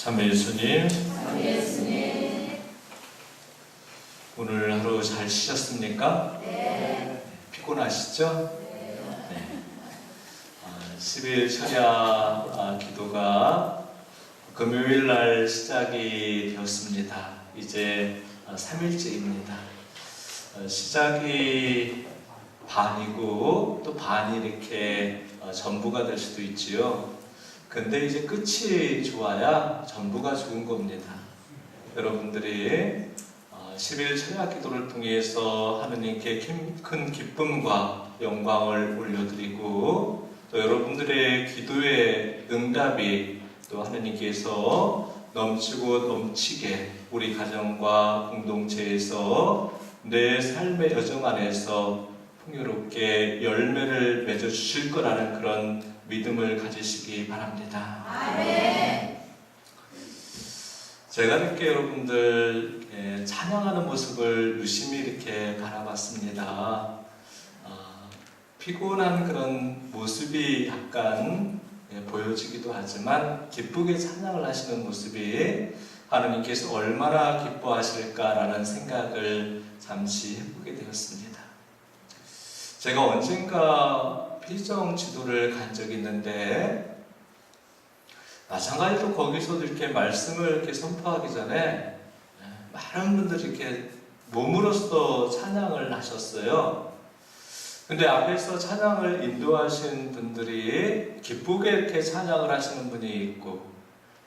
참 예수님, 오늘 하루 잘 쉬셨습니까? 네. 피곤하시죠? 네. 10일 철야 기도가 금요일 날 시작이 되었습니다. 이제 3일째입니다. 시작이 반이고 또 반이 이렇게 전부가 될 수도 있지요. 근데 이제 끝이 좋아야 전부가 좋은 겁니다. 여러분들이 10일 철야 기도를 통해서 하느님께 큰 기쁨과 영광을 올려드리고 또 여러분들의 기도의 응답이 또 하느님께서 넘치고 넘치게 우리 가정과 공동체에서 내 삶의 여정 안에서 풍요롭게 열매를 맺어 주실 거라는 그런 믿음을 가지시기 바랍니다. 아멘. 제가 이렇게 여러분들 찬양하는 모습을 유심히 이렇게 바라봤습니다. 피곤한 그런 모습이 약간 보여지기도 하지만 기쁘게 찬양을 하시는 모습이 하나님께서 얼마나 기뻐하실까라는 생각을 잠시 해보게 되었습니다. 제가 언젠가 필정 지도를 간 적이 있는데 마찬가지로 거기서도 이렇게 말씀을 이렇게 선포하기 전에 많은 분들이 이렇게 몸으로써 찬양을 하셨어요. 근데 앞에서 찬양을 인도하신 분들이 기쁘게 이렇게 찬양을 하시는 분이 있고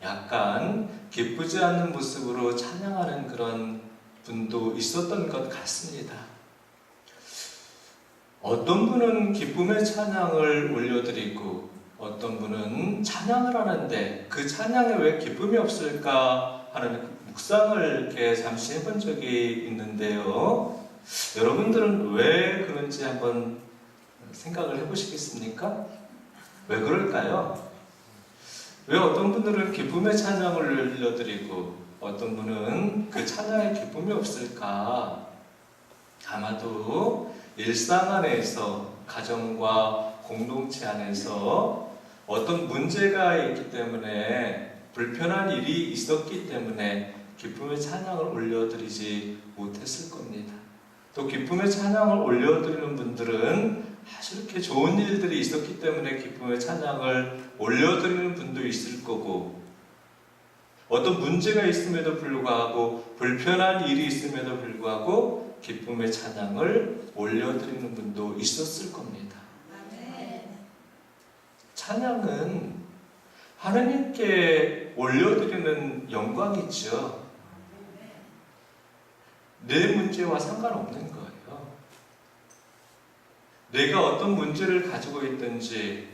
약간 기쁘지 않는 모습으로 찬양하는 그런 분도 있었던 것 같습니다. 어떤 분은 기쁨의 찬양을 올려드리고 어떤 분은 찬양을 하는데 그 찬양에 왜 기쁨이 없을까 하는 묵상을 이렇게 잠시 해본 적이 있는데요. 여러분들은 왜 그런지 한번 생각을 해보시겠습니까? 왜 그럴까요? 왜 어떤 분들은 기쁨의 찬양을 올려드리고 어떤 분은 그 찬양에 기쁨이 없을까? 아마도 일상 안에서 가정과 공동체 안에서 어떤 문제가 있기 때문에 불편한 일이 있었기 때문에 기쁨의 찬양을 올려드리지 못했을 겁니다. 또 기쁨의 찬양을 올려드리는 분들은 아주 이렇게 좋은 일들이 있었기 때문에 기쁨의 찬양을 올려드리는 분도 있을 거고 어떤 문제가 있음에도 불구하고 불편한 일이 있음에도 불구하고 기쁨의 찬양을 올려드리는 분도 있었을 겁니다. 찬양은 하나님께 올려드리는 영광이죠. 내 문제와 상관없는 거예요. 내가 어떤 문제를 가지고 있든지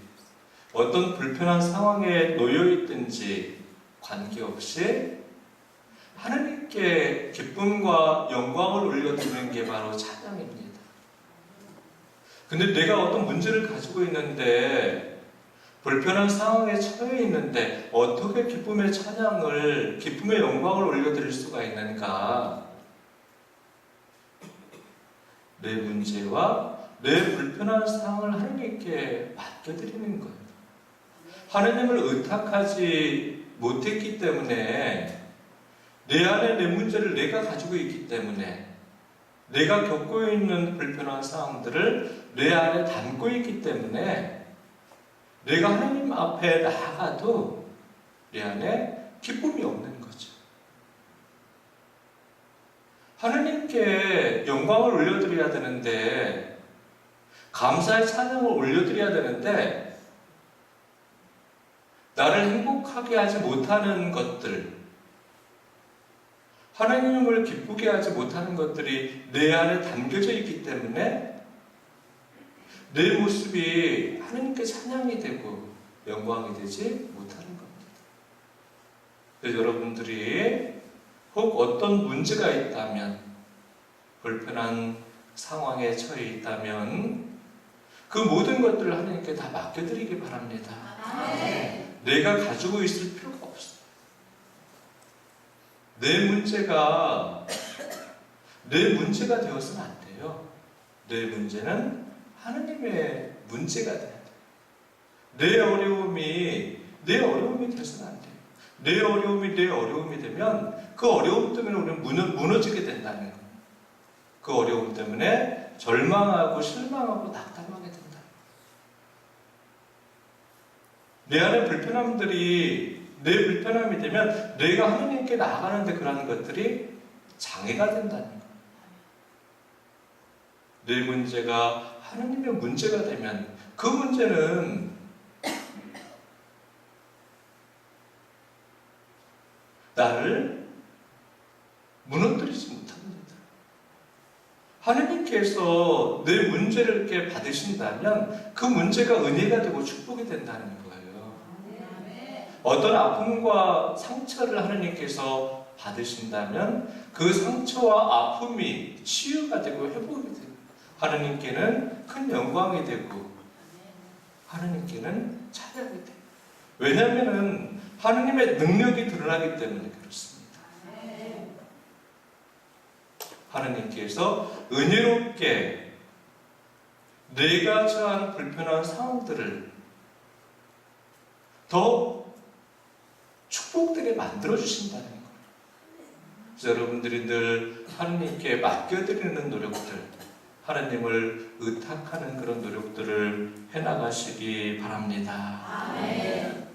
어떤 불편한 상황에 놓여 있든지 관계없이 하나님께 기쁨과 영광을 올려드리는 게 바로 찬양입니다. 근데 내가 어떤 문제를 가지고 있는데 불편한 상황에 처해 있는데 어떻게 기쁨의 찬양을, 기쁨의 영광을 올려드릴 수가 있는가? 내 문제와 내 불편한 상황을 하나님께 맡겨드리는 거예요. 하나님을 의탁하지 못했기 때문에 내 안에 내 문제를 내가 가지고 있기 때문에 내가 겪고 있는 불편한 상황들을 내 안에 담고 있기 때문에 내가 하나님 앞에 나아가도 내 안에 기쁨이 없는 거죠. 하나님께 영광을 올려드려야 되는데 감사의 찬양을 올려드려야 되는데 나를 행복하게 하지 못하는 것들 하나님을 기쁘게 하지 못하는 것들이 내 안에 담겨져 있기 때문에 내 모습이 하나님께 찬양이 되고 영광이 되지 못하는 겁니다. 그래서 여러분들이 혹 어떤 문제가 있다면 불편한 상황에 처해 있다면 그 모든 것들을 하나님께 다 맡겨드리기 바랍니다. 내가 가지고 있을 필요가 없어요. 내 문제가 되어서는 안 돼요. 내 문제는 하나님의 문제가 돼야 돼요. 내 어려움이 되어서는 안 돼요. 내 어려움이 되면 그 어려움 때문에 우리는 무너지게 된다는 거예요. 그 어려움 때문에 절망하고 실망하고 낙담하게 된다. 내 안에 불편함들이 내 불편함이 되면 내가 하나님께 나아가는데 그러한 것들이 장애가 된다는 거예요. 내 문제가 하나님의 문제가 되면 그 문제는 나를 무너뜨리지 못합니다. 하나님께서 내 문제를 이렇게 받으신다면 그 문제가 은혜가 되고 축복이 된다는 거예요. 어떤 아픔과 상처를 하나님께서 받으신다면 그 상처와 아픔이 치유가 되고 회복이 되고 하나님께는 큰 영광이 되고 하나님께는 찬양이 돼요. 왜냐하면 하나님의 능력이 드러나기 때문에 그렇습니다. 하나님께서 은혜롭게 내가 처한 불편한 상황들을 더 축복되게 만들어주신다는 거예요. 그래서 여러분들이 늘 하나님께 맡겨드리는 노력들, 하나님을 의탁하는 그런 노력들을 해나가시기 바랍니다. 아멘.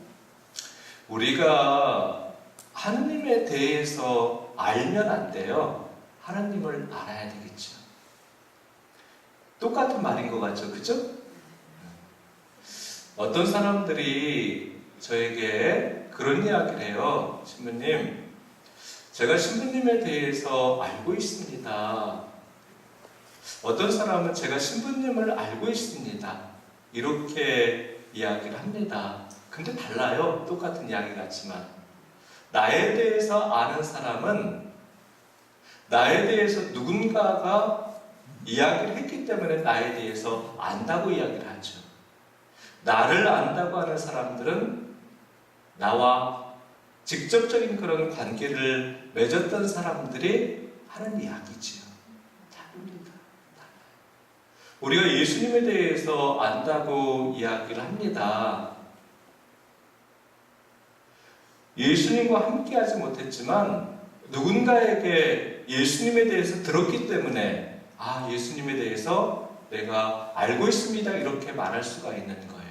우리가 하나님에 대해서 알면 안 돼요. 하나님을 알아야 되겠죠. 똑같은 말인 것 같죠, 그죠? 어떤 사람들이 저에게 그런 이야기를 해요. 신부님, 제가 신부님에 대해서 알고 있습니다. 어떤 사람은 제가 신부님을 알고 있습니다. 이렇게 이야기를 합니다. 근데 달라요. 똑같은 이야기 같지만. 나에 대해서 아는 사람은 나에 대해서 누군가가 이야기를 했기 때문에 나에 대해서 안다고 이야기를 하죠. 나를 안다고 하는 사람들은 나와 직접적인 그런 관계를 맺었던 사람들이 하는 이야기지요. 다릅니다. 우리가 예수님에 대해서 안다고 이야기를 합니다. 예수님과 함께하지 못했지만 누군가에게 예수님에 대해서 들었기 때문에 예수님에 대해서 내가 알고 있습니다. 이렇게 말할 수가 있는 거예요.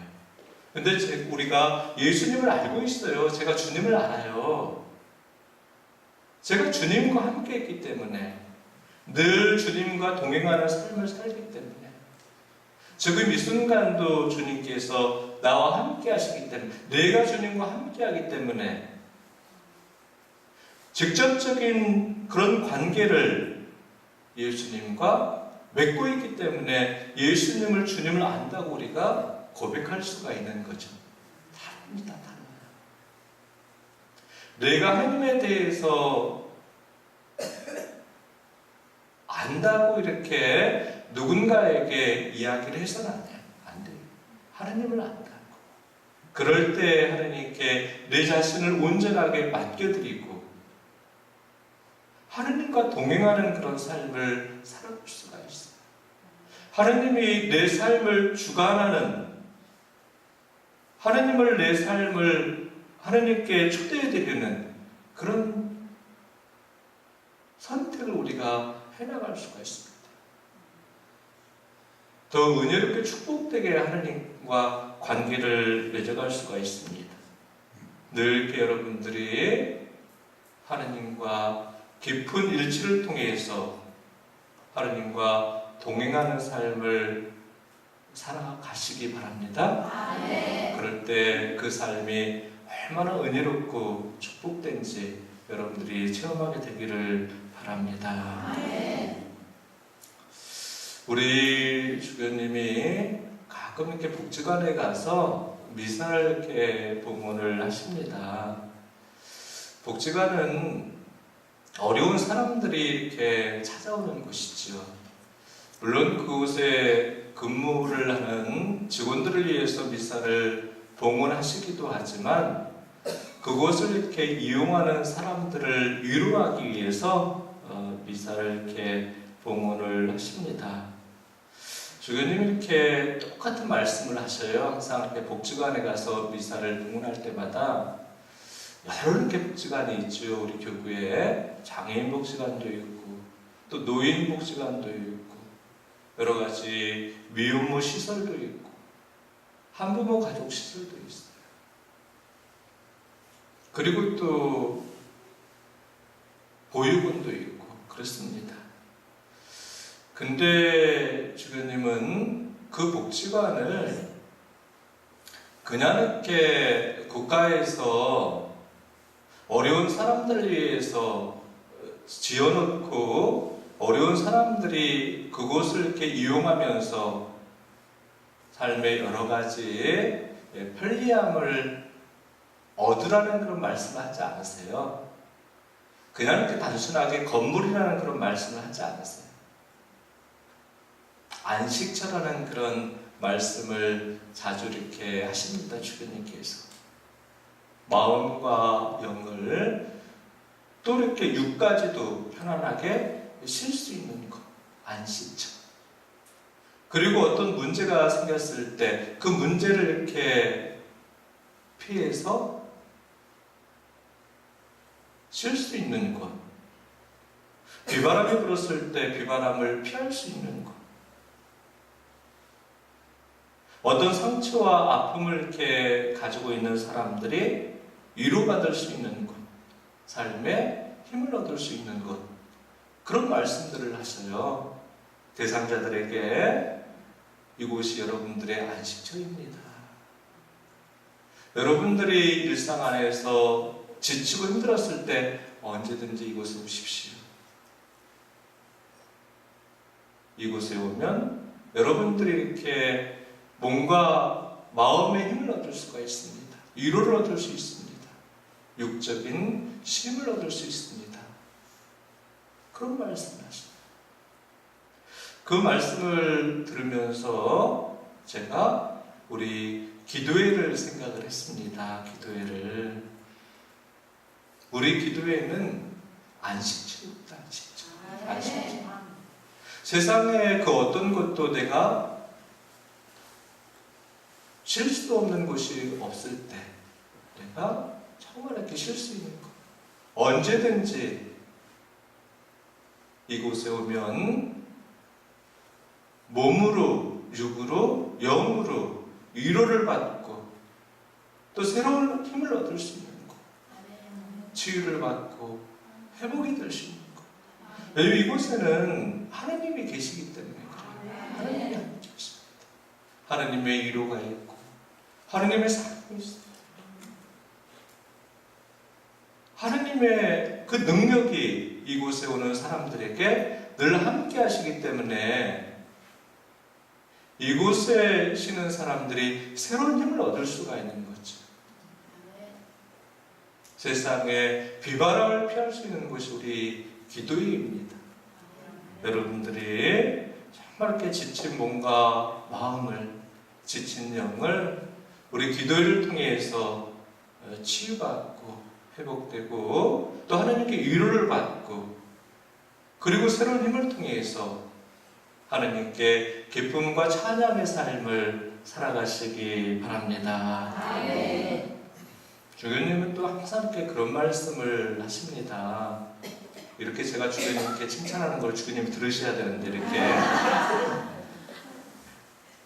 근데 우리가 예수님을 알고 있어요. 제가 주님을 알아요. 제가 주님과 함께 했기 때문에 늘 주님과 동행하는 삶을 살기 때문에 지금 이 순간도 주님께서 나와 함께 하시기 때문에 내가 주님과 함께 하기 때문에 직접적인 그런 관계를 예수님과 맺고 있기 때문에 예수님을 주님을 안다고 우리가 고백할 수가 있는 거죠. 다릅니다. 달라요. 내가 하나님에 대해서 안다고 이렇게 누군가에게 이야기를 해서는 안 돼요. 하나님을 안다고. 그럴 때 하나님께 내 자신을 온전하게 맡겨드리고 하나님과 동행하는 그런 삶을 살아볼 수가 있어요. 하나님이 내 삶을 주관하는 하나님을 내 삶을 하나님께 초대해드리는 그런 선택을 우리가 해나갈 수가 있습니다. 더 은혜롭게 축복되게 하나님과 관계를 맺어갈 수가 있습니다. 늘 이렇게 여러분들이 하나님과 깊은 일치를 통해서 하나님과 동행하는 삶을 살아가시기 바랍니다. 그럴 때 그 삶이 얼마나 은혜롭고 축복된지 여러분들이 체험하게 되기를 바랍니다. 우리 주교님이 가끔 이렇게 복지관에 가서 미사를 이렇게 봉헌을 하십니다. 복지관은 어려운 사람들이 이렇게 찾아오는 곳이죠. 물론 그곳에 근무를 하는 직원들을 위해서 미사를 봉헌하시기도 하지만 그곳을 이렇게 이용하는 사람들을 위로하기 위해서 미사를 이렇게 봉헌을 하십니다. 주교님이 이렇게 똑같은 말씀을 하셔요. 항상 이렇게 복지관에 가서 미사를 봉헌할 때마다 여러 개 복지관이 있죠. 우리 교구에 장애인 복지관도 있고 또 노인 복지관도 있고 여러 가지 미혼모 시설도 있고 한부모 가족 시설도 있어요. 그리고 또 보육원도 있고 그렇습니다. 근데 주교님은 그 복지관을 그냥 이렇게 국가에서 어려운 사람들을 위해서 지어놓고 어려운 사람들이 그곳을 이렇게 이용하면서 삶의 여러 가지 편리함을 얻으라는 그런 말씀을 하지 않으세요. 그냥 이렇게 단순하게 건물이라는 그런 말씀을 하지 않으세요. 안식처라는 그런 말씀을 자주 이렇게 하십니다. 주교님께서 마음과 영을 또 이렇게 육까지도 편안하게 쉴 수 있는 것, 안식처. 그리고 어떤 문제가 생겼을 때 그 문제를 이렇게 피해서 쉴 수 있는 것, 비바람이 불었을 때 비바람을 피할 수 있는 것, 어떤 상처와 아픔을 이렇게 가지고 있는 사람들이 위로받을 수 있는 것, 삶에 힘을 얻을 수 있는 것, 그런 말씀들을 하셔요. 대상자들에게 이곳이 여러분들의 안식처입니다. 여러분들이 일상 안에서 지치고 힘들었을 때 언제든지 이곳에 오십시오. 이곳에 오면 여러분들이 이렇게 몸과 마음의 힘을 얻을 수가 있습니다. 위로를 얻을 수 있습니다. 육적인 쉼을 얻을 수 있습니다. 그런 말씀을 하십니다. 그 말씀을 들으면서 제가 우리 기도회를 생각을 했습니다. 기도회를. 우리 기도회는 안식처입니다. 안식처. 세상에 그 어떤 것도 내가 쉴 수도 없는 곳이 없을 때 내가 정말 이렇게 쉴 수 있는 것, 언제든지 이곳에 오면 몸으로, 육으로, 영으로 위로를 받고 또 새로운 힘을 얻을 수 있는 것, 치유를 받고 회복이 될 수 있는 것. 왜냐하면 이곳에는 하나님이 계시기 때문에 그래요. 하나님이 함께 계십니다. 하나님의 위로가 있고 하나님의 사랑이 있어요. 하나님의 그 능력이 이곳에 오는 사람들에게 늘 함께 하시기 때문에 이곳에 쉬는 사람들이 새로운 힘을 얻을 수가 있는 거죠. 세상에 비바람을 피할 수 있는 곳이 우리 기도회입니다. 여러분들이 정말 이렇게 지친 몸과 마음을, 지친 영을 우리 기도회를 통해서 치유받고 회복되고 또 하나님께 위로를 받고 그리고 새로운 힘을 통해서 하나님께 기쁨과 찬양의 삶을 살아가시기 바랍니다. 아멘. 주교님은 또 항상 이렇게 그런 말씀을 하십니다. 이렇게 제가 주교님께 칭찬하는 걸 주교님이 들으셔야 되는데 이렇게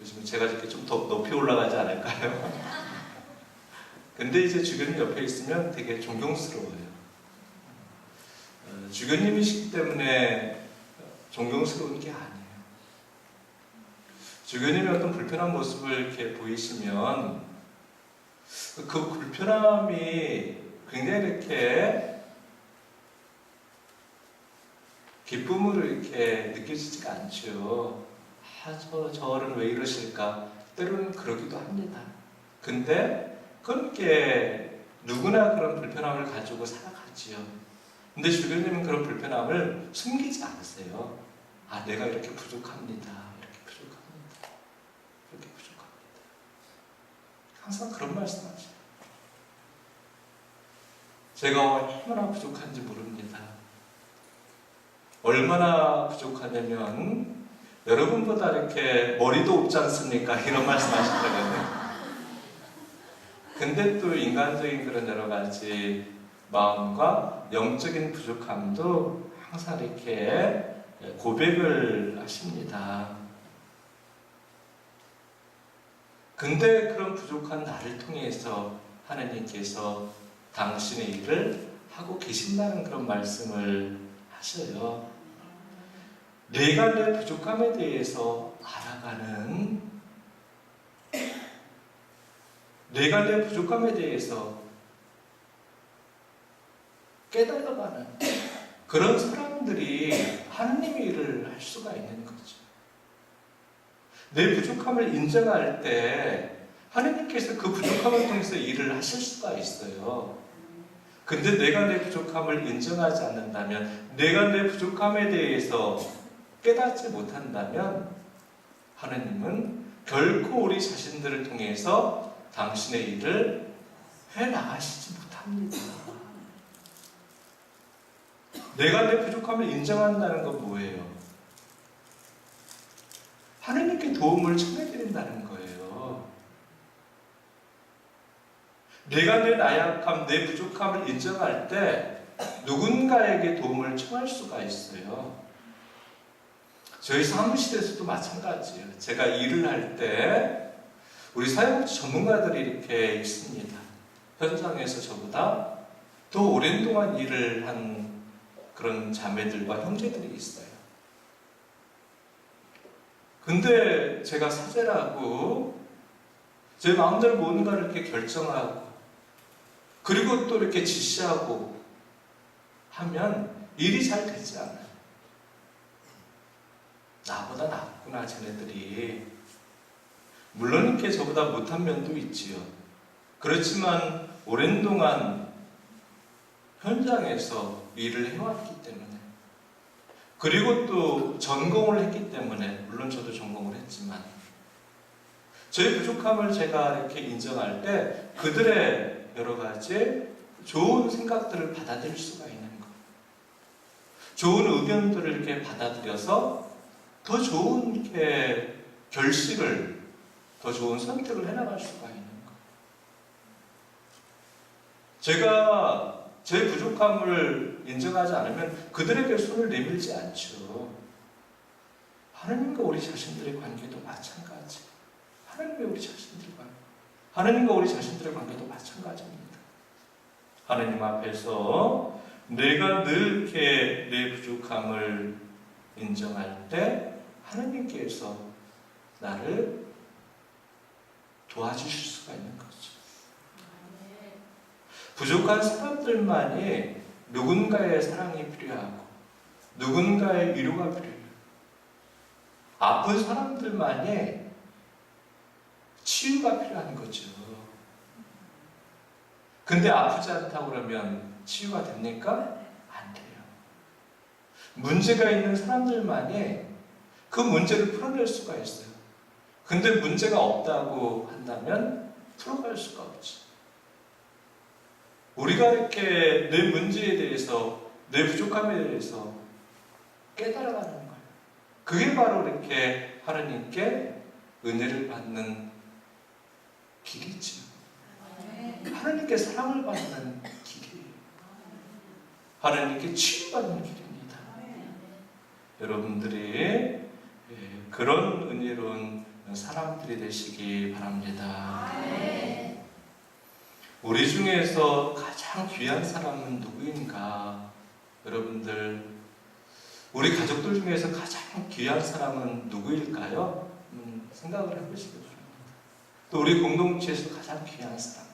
요즘 제가 이렇게 좀 더 높이 올라가지 않을까요? 근데 이제 주교님 옆에 있으면 되게 존경스러워요. 주교님이시기 때문에 존경스러운 게 아니에요. 주교님의 어떤 불편한 모습을 이렇게 보이시면 그 불편함이 굉장히 이렇게 기쁨으로 이렇게 느껴지지가 않죠. 저는 왜 이러실까? 때로는 그러기도 합니다. 근데 그렇게 누구나 그런 불편함을 가지고 살아가지요. 근데 주교님은 그런 불편함을 숨기지 않으세요. 아, 내가 이렇게 부족합니다. 이렇게 부족합니다. 이렇게 부족합니다. 항상 그런 말씀하세요. 제가 얼마나 부족한지 모릅니다. 얼마나 부족하냐면 여러분보다 이렇게 머리도 없지 않습니까? 이런 말씀 하시더라고요. 근데 또 인간적인 그런 여러 가지 마음과 영적인 부족함도 항상 이렇게 고백을 하십니다. 근데 그런 부족한 나를 통해서 하나님께서 당신의 일을 하고 계신다는 그런 말씀을 하셔요. 내가 내 부족함에 대해서 알아가는, 내가 내 부족함에 대해서 깨달아가는 그런 사람들이 하나님의 일을 할 수가 있는 거죠. 내 부족함을 인정할 때 하나님께서 그 부족함을 통해서 일을 하실 수가 있어요. 근데 내가 내 부족함을 인정하지 않는다면, 내가 내 부족함에 대해서 깨닫지 못한다면 하나님은 결코 우리 자신들을 통해서 당신의 일을 해나가시지 못합니다. 내가 내 부족함을 인정한다는 건 뭐예요? 하나님께 도움을 청해드린다는 거예요. 내가 내 나약함, 내 부족함을 인정할 때 누군가에게 도움을 청할 수가 있어요. 저희 사무실에서도 마찬가지예요. 제가 일을 할 때 우리 사회복지 전문가들이 이렇게 있습니다. 현장에서 저보다 더 오랜 동안 일을 한 그런 자매들과 형제들이 있어요. 근데 제가 사제라고 제 마음대로 뭔가를 이렇게 결정하고 그리고 또 이렇게 지시하고 하면 일이 잘 되지 않아요. 나보다 낫구나 쟤네들이. 물론 이렇게 저보다 못한 면도 있지요. 그렇지만 오랜 동안 현장에서 일을 해왔기 때문에, 그리고 또 전공을 했기 때문에, 물론 저도 전공을 했지만 저의 부족함을 제가 이렇게 인정할 때 그들의 여러 가지 좋은 생각들을 받아들일 수가 있는 것, 좋은 의견들을 이렇게 받아들여서 더 좋은 이렇게 결실을, 더 좋은 선택을 해나갈 수가 있는 것. 제가 제 부족함을 인정하지 않으면 그들에게 손을 내밀지 않죠. 하나님과 우리 자신들의 관계도 마찬가지. 하나님과 우리 자신들의 관계도 마찬가지입니다. 하나님 앞에서 내가 늘 이렇게 내 부족함을 인정할 때 하나님께서 나를 도와주실 수가 있는 거죠. 부족한 사람들만이 누군가의 사랑이 필요하고 누군가의 위로가 필요해요. 아픈 사람들만이 치유가 필요한 거죠. 근데 아프지 않다고 그러면 치유가 됩니까? 안 돼요. 문제가 있는 사람들만이 그 문제를 풀어낼 수가 있어요. 근데 문제가 없다고 한다면 풀어갈 수가 없죠. 우리가 이렇게 내 문제에 대해서, 내 부족함에 대해서 깨달아가는 거예요. 그게 바로 이렇게 하나님께 은혜를 받는 길이지요. 하나님께 사랑을 받는 길이에요. 하나님께 치유받는 길입니다. 여러분들이 그런 은혜로운 사람들이 되시기 바랍니다. 우리 중에서 가장 귀한 사람은 누구인가? 여러분들, 우리 가족들 중에서 가장 귀한 사람은 누구일까요? 생각을 해보시기 바랍니다. 또 우리 공동체에서 가장 귀한 사람.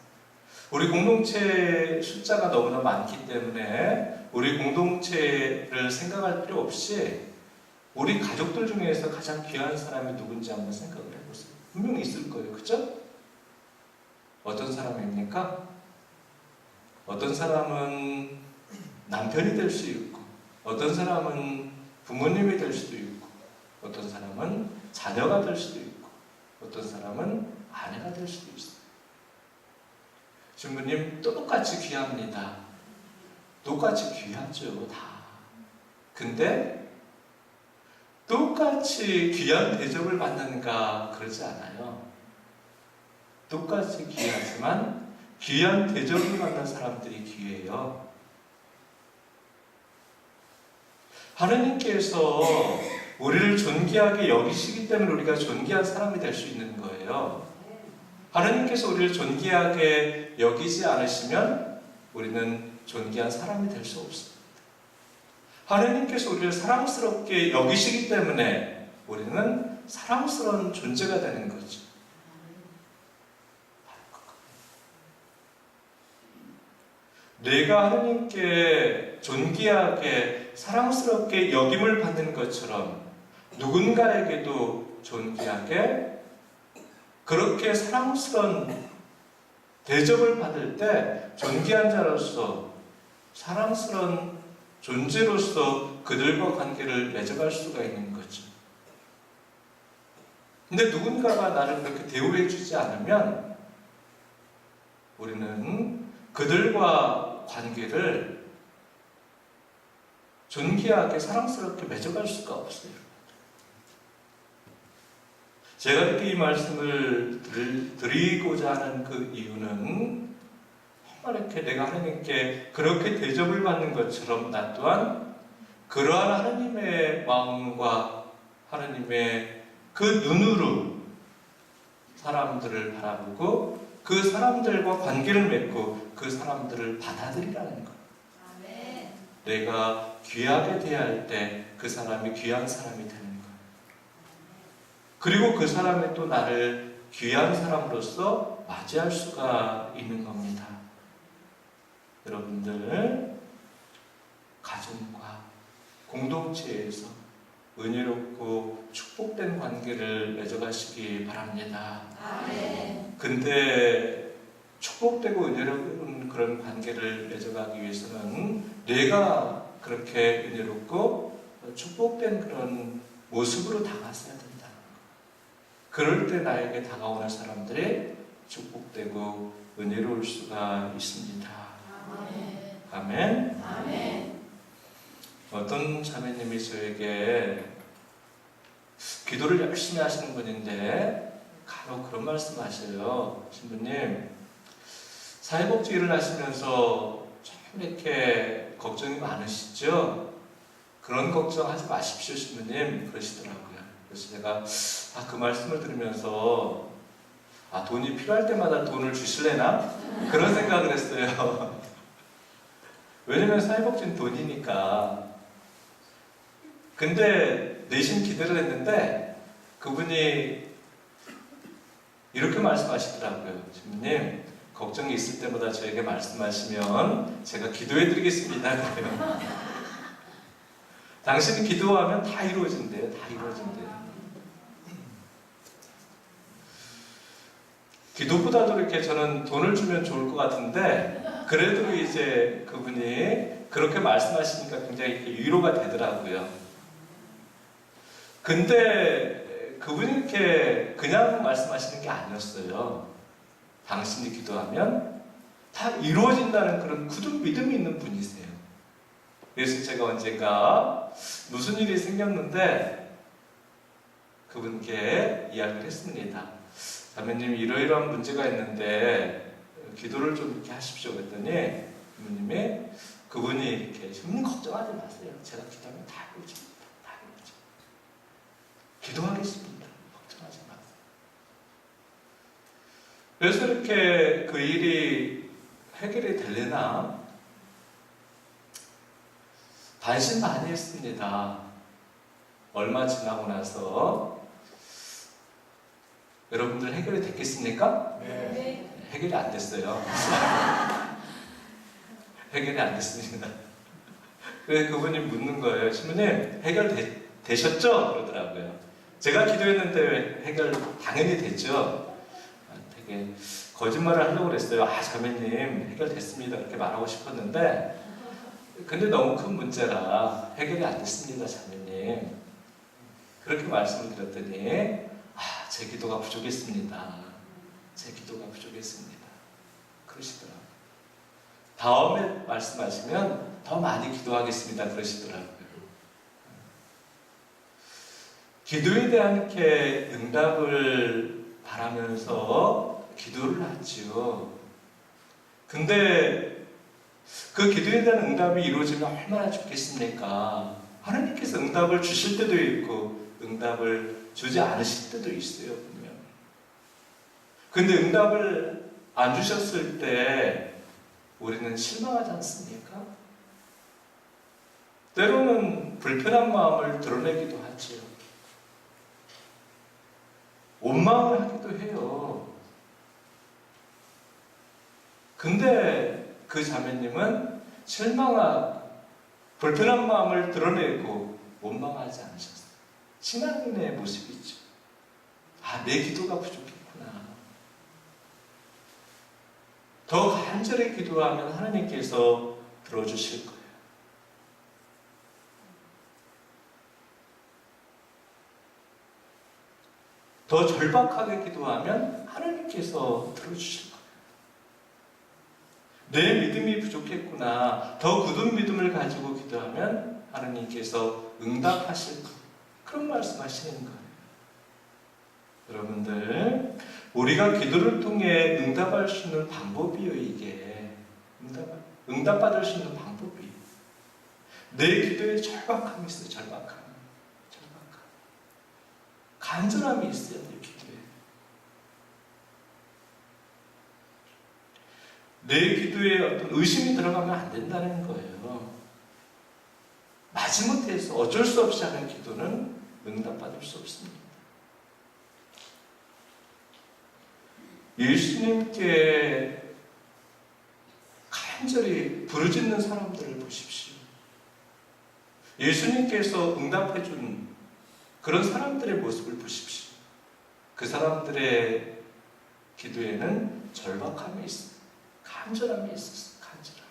우리 공동체 숫자가 너무나 많기 때문에 우리 공동체를 생각할 필요 없이 우리 가족들 중에서 가장 귀한 사람이 누군지 한번 생각을 해보세요. 분명히 있을 거예요. 그죠? 어떤 사람입니까? 어떤 사람은 남편이 될 수 있고, 어떤 사람은 부모님이 될 수도 있고, 어떤 사람은 자녀가 될 수도 있고, 어떤 사람은 아내가 될 수도 있어요. 신부님, 똑같이 귀합니다. 똑같이 귀하죠, 다. 근데 똑같이 귀한 대접을 받는가 그러지 않아요. 똑같이 귀하지만 귀한 대접을 받는 사람들이 귀해요. 하느님께서 우리를 존귀하게 여기시기 때문에 우리가 존귀한 사람이 될 수 있는 거예요. 하느님께서 우리를 존귀하게 여기지 않으시면 우리는 존귀한 사람이 될 수 없습니다. 하느님께서 우리를 사랑스럽게 여기시기 때문에 우리는 사랑스러운 존재가 되는 거죠. 내가 하느님께 존귀하게 사랑스럽게 여김을 받는 것처럼 누군가에게도 존귀하게 그렇게 사랑스러운 대접을 받을 때 존귀한 자로서 사랑스러운 존재로서 그들과 관계를 맺어갈 수가 있는 거죠. 근데 누군가가 나를 그렇게 대우해 주지 않으면 우리는 그들과 관계를 존귀하게 사랑스럽게 맺어갈 수가 없어요. 제가 이렇게 이 말씀을 드리고자 하는 그 이유는 정말 이렇게 내가 하나님께 그렇게 대접을 받는 것처럼 나 또한 그러한 하나님의 마음과 하나님의 그 눈으로 사람들을 바라보고 그 사람들과 관계를 맺고 그 사람들을 받아들이라는 것. 아멘. 내가 귀하게 대할 때 그 사람이 귀한 사람이 되는 것. 그리고 그 사람이 또 나를 귀한 사람으로서 맞이할 수가 있는 겁니다. 여러분들 가정과 공동체에서 은혜롭고 축복된 관계를 맺어가시기 바랍니다. 아멘. 근데 축복되고 은혜로운 그런 관계를 맺어가기 위해서는 내가 그렇게 은혜롭고 축복된 그런 모습으로 다가서야 된다. 그럴 때 나에게 다가오는 사람들이 축복되고 은혜로울 수가 있습니다. 아멘. 아멘. 아멘. 어떤 자매님이 저에게 기도를 열심히 하시는 분인데 간혹 그런 말씀 하셔요. 신부님, 사회복지 일을 하시면서 참 이렇게 걱정이 많으시죠? 그런 걱정하지 마십시오, 신부님. 그러시더라고요. 그래서 제가 그 말씀을 들으면서 돈이 필요할 때마다 돈을 주실래나? 그런 생각을 했어요. 왜냐면 사회복지는 돈이니까. 근데 내심 기대를 했는데 그분이 이렇게 말씀하시더라고요. 주님, 걱정이 있을 때마다 저에게 말씀하시면 제가 기도해드리겠습니다. 그래요. 당신이 기도하면 다 이루어진대요. 다 이루어진대요. 기도보다도 이렇게 저는 돈을 주면 좋을 것 같은데 그래도 이제 그분이 그렇게 말씀하시니까 굉장히 위로가 되더라고요. 근데 그분이 이렇게 그냥 말씀하시는 게 아니었어요. 당신이 기도하면 다 이루어진다는 그런 굳은 믿음이 있는 분이세요. 그래서 제가 언젠가 무슨 일이 생겼는데 그분께 이야기를 했습니다. 자매님, 이러이러한 문제가 있는데 기도를 좀 이렇게 하십시오. 그랬더니 그분이 이렇게 걱정하지 마세요. 제가 기도하면 다 이루어집니다. 다 이루어집니다. 기도하겠습니다. 걱정하지 마세요. 그래서 이렇게 그 일이 해결이 되려나 반신 많이 했습니다. 얼마 지나고 나서 여러분들 해결이 됐겠습니까? 네. 해결이 안 됐어요. 해결이 안 됐습니다. 그래서 그분이 묻는 거예요. 신부님, 해결되셨죠? 그러더라고요. 제가 기도했는데 해결 당연히 됐죠. 되게 거짓말을 하려고 그랬어요. 자매님, 해결됐습니다. 이렇게 말하고 싶었는데 근데 너무 큰 문제라 해결이 안 됐습니다, 자매님. 그렇게 말씀을 드렸더니 제 기도가 부족했습니다. 제 기도가 부족했습니다. 그러시더라고요. 다음에 말씀하시면 더 많이 기도하겠습니다. 그러시더라고요. 기도에 대한 이렇게 응답을 바라면서 기도를 하지요. 근데 그 기도에 대한 응답이 이루어지면 얼마나 좋겠습니까? 하나님께서 응답을 주실 때도 있고 응답을 주지 않으실 때도 있어요, 분명. 근데 응답을 안 주셨을 때 우리는 실망하지 않습니까? 때로는 불편한 마음을 드러내기도 하지요. 원망을 하기도 해요. 근데 그 자매님은 실망하고 불편한 마음을 드러내고 원망하지 않으셨어요. 신앙인의 모습이죠. 아, 내 기도가 부족했구나. 더 간절히 기도하면 하나님께서 들어주실 거예요. 더 절박하게 기도하면 하나님께서 들어주실 거예요. 내 믿음이 부족했구나. 더 굳은 믿음을 가지고 기도하면 하나님께서 응답하실 거예요. 그런 말씀하시는 거예요. 여러분들, 우리가 기도를 통해 응답할 수 있는 방법이요, 이게. 응답받을 수 있는 방법이. 내 기도에 절박함이 있어요, 절박함. 간절함이 있어야 돼요, 기도에. 내 기도에 어떤 의심이 들어가면 안 된다는 거예요. 마지못해서 어쩔 수 없이 하는 기도는 응답받을 수 없습니다. 예수님께 간절히 부르짖는 사람들을 보십시오. 예수님께서 응답해준 그런 사람들의 모습을 보십시오. 그 사람들의 기도에는 절박함이 있어요. 간절함이 있었어요. 간절함.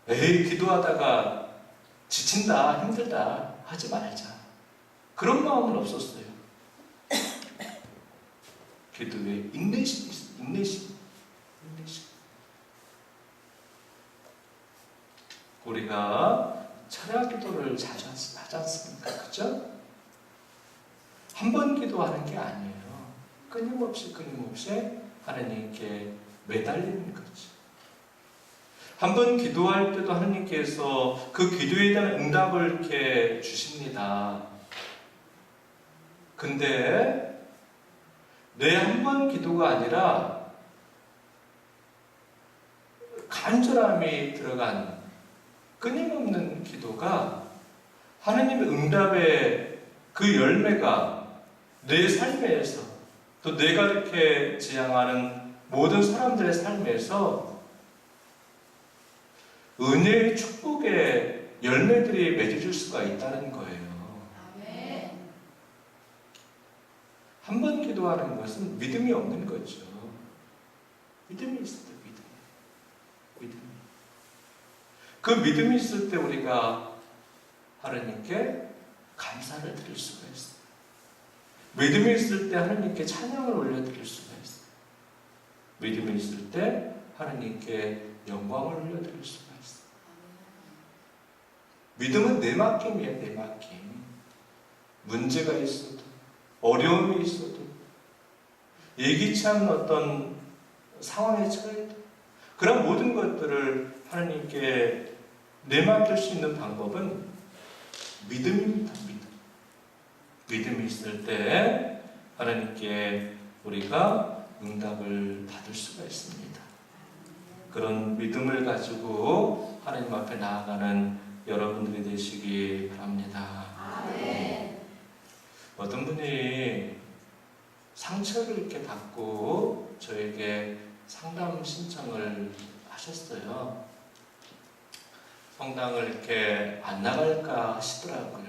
에이, 기도하다가 지친다, 힘들다 하지 말자. 그런 마음은 없었어요. 기도에 인내심이 있어요. 인내심. 우리가 철야 기도를 자주 하지 않습니까? 그죠? 한 번 기도하는 게 아니에요. 끊임없이 하나님께 매달리는 거지. 한 번 기도할 때도 하나님께서 그 기도에 대한 응답을 이렇게 주십니다. 근데 내 한 번 기도가 아니라 간절함이 들어간 끊임없는 기도가 하나님의 응답의 그 열매가 내 삶에서 또 내가 이렇게 지향하는 모든 사람들의 삶에서 은혜의 축복의 열매들이 맺어질 수가 있다는 거예요. 한 번 기도하는 것은 믿음이 없는 거죠. 믿음이 있을 때 믿음. 그 믿음이 있을 때 우리가 하나님께 감사를 드릴 수가 있어요. 믿음이 있을 때 하나님께 찬양을 올려드릴 수가 있어요. 믿음이 있을 때 하나님께 영광을 올려드릴 수가 있어요. 믿음은 내 맡김이에요, 내 맡김. 문제가 있어도, 어려움이 있어도, 예기치 않은 어떤 상황에 처해도, 그런 모든 것들을 하나님께 내맡길 수 있는 방법은 믿음입니다. 믿음이 있을 때 하나님께 우리가 응답을 받을 수가 있습니다. 그런 믿음을 가지고 하나님 앞에 나아가는 여러분들이 되시기 바랍니다. 아멘. 어떤 분이 상처를 이렇게 받고 저에게 상담 신청을 하셨어요. 성당을 이렇게 안 나갈까 하시더라고요.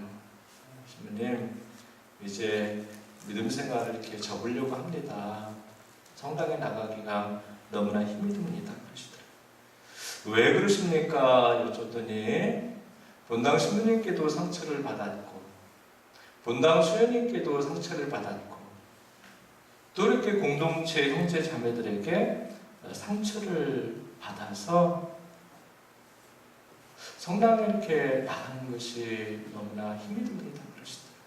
신부님, 이제 믿음 생활을 이렇게 접으려고 합니다. 성당에 나가기가 너무나 힘이 듭니다. 그러시더라고요. 왜 그러십니까? 여쭤더니 본당 신부님께도 상처를 받았고 본당 수녀님께도 상처를 받았고 또 이렇게 공동체 형제 자매들에게 상처를 받아서 성당에 이렇게 나가는 것이 너무나 힘이 듭니다. 그러시더라고요.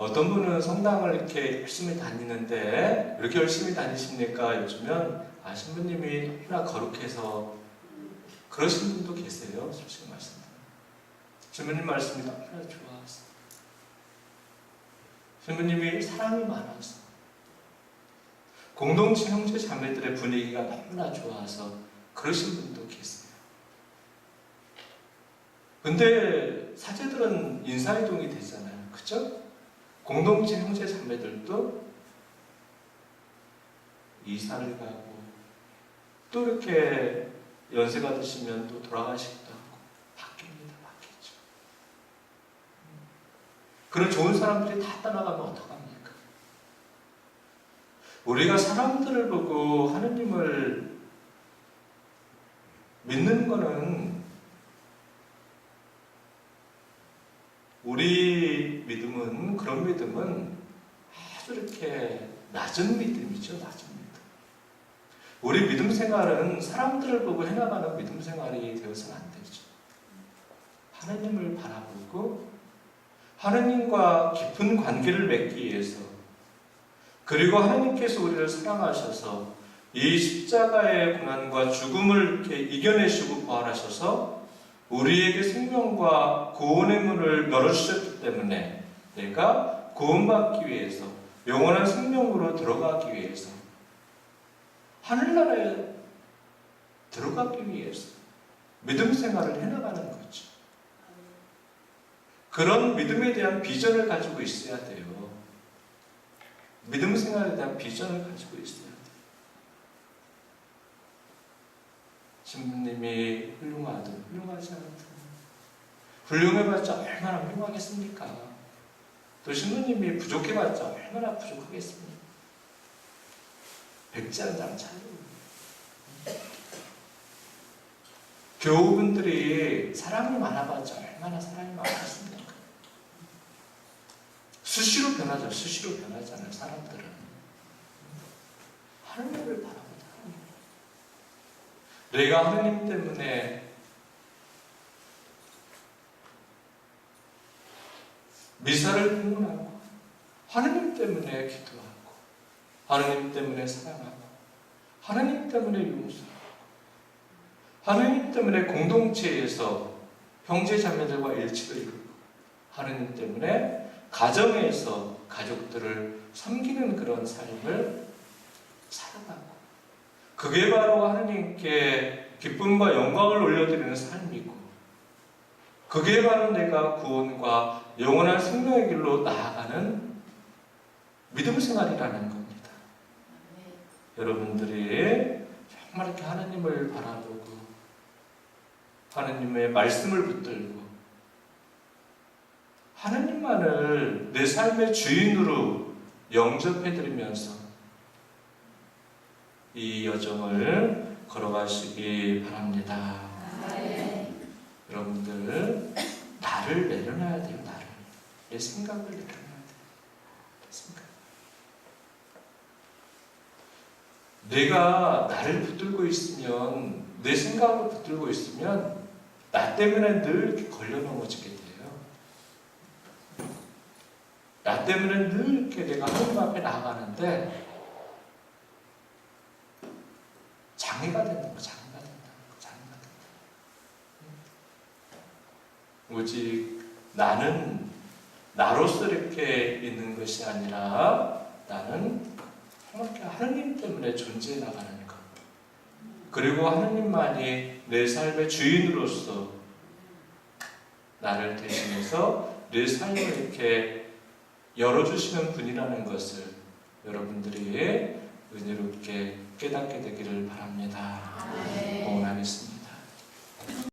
어떤 분은 성당을 이렇게 열심히 다니는데 왜 이렇게 열심히 다니십니까? 요즘은 신부님이 너무나 거룩해서 그러신 분도 계세요. 솔직히 말씀드리면 신부님 말씀이 너무나 좋아서, 신부님이 사랑이 많아서, 공동체 형제 자매들의 분위기가 너무나 좋아서 그러신 분도 계세요. 근데 사제들은 인사이동이 되잖아요. 그죠? 공동체 형제 자매들도 이사를 가고 또 이렇게 연세가 드시면 또 돌아가시기도 하고 바뀝니다. 바뀌죠. 그런 좋은 사람들이 다 떠나가면 어떡합니까? 우리가 사람들을 보고 하느님을 믿는 거는, 우리 믿음은, 그런 믿음은 아주 이렇게 낮은 믿음이죠. 낮은 믿음. 우리 믿음 생활은 사람들을 보고 해나가는 믿음 생활이 되어서는 안 되죠. 하느님을 바라보고 하느님과 깊은 관계를 맺기 위해서, 그리고 하느님께서 우리를 사랑하셔서 이 십자가의 고난과 죽음을 이렇게 이겨내시고 부활하셔서 우리에게 생명과 구원의 문을 열어주셨기 때문에, 내가 구원받기 위해서, 영원한 생명으로 들어가기 위해서, 하늘나라에 들어가기 위해서 믿음 생활을 해나가는 거죠. 그런 믿음에 대한 비전을 가지고 있어야 돼요. 믿음 생활에 대한 비전을 가지고 있어야 돼요. 신부님이 훌륭하든 훌륭하지 않든, 훌륭해봤자 얼마나 훌륭하겠습니까? 또 신부님이 부족해봤자 얼마나 부족하겠습니까? 백지 한 장 차이로. 교우분들이 사랑이 많아봤자 얼마나 사랑이 많겠습니까? 수시로 변하죠. 수시로 변하잖아요. 사람들은 하느님을 바라보다. 내가 하느님 때문에 미사를 공헌하고, 하느님 때문에 기도하고, 하느님 때문에 사랑하고, 하느님 때문에 용서하고, 하느님 때문에 공동체에서 형제자매들과 일치를 이루고, 하느님 때문에 가정에서 가족들을 섬기는 그런 삶을 살아가고, 그게 바로 하느님께 기쁨과 영광을 올려드리는 삶이고, 그게 바로 내가 구원과 영원한 생명의 길로 나아가는 믿음 생활이라는 겁니다. 여러분들이 정말 이렇게 하느님을 바라보고 하느님의 말씀을 붙들고 하느님만을 내 삶의 주인으로 영접해드리면서 이 여정을 걸어가시기 바랍니다. 여러분들, 나를 내려놔야 돼요. 나를. 내 생각을 내려놔야 돼요. 내 생각. 내가 나를 붙들고 있으면, 내 생각을 붙들고 있으면 나 때문에 늘 이렇게 걸려 넘어지게 돼요. 나 때문에 늘 이렇게 내가 하나님 앞에 나아가는데 장애가 된다. 장애가 된다. 장애가 된다. 오직 나는 나로서 이렇게 있는 것이 아니라 나는 하느님 때문에 존재해 나가는 것. 그리고 하느님만이 내 삶의 주인으로서 나를 대신해서 내 삶을 이렇게 열어주시는 분이라는 것을 여러분들이 은혜롭게 깨닫게 되기를 바랍니다. 응원하겠습니다.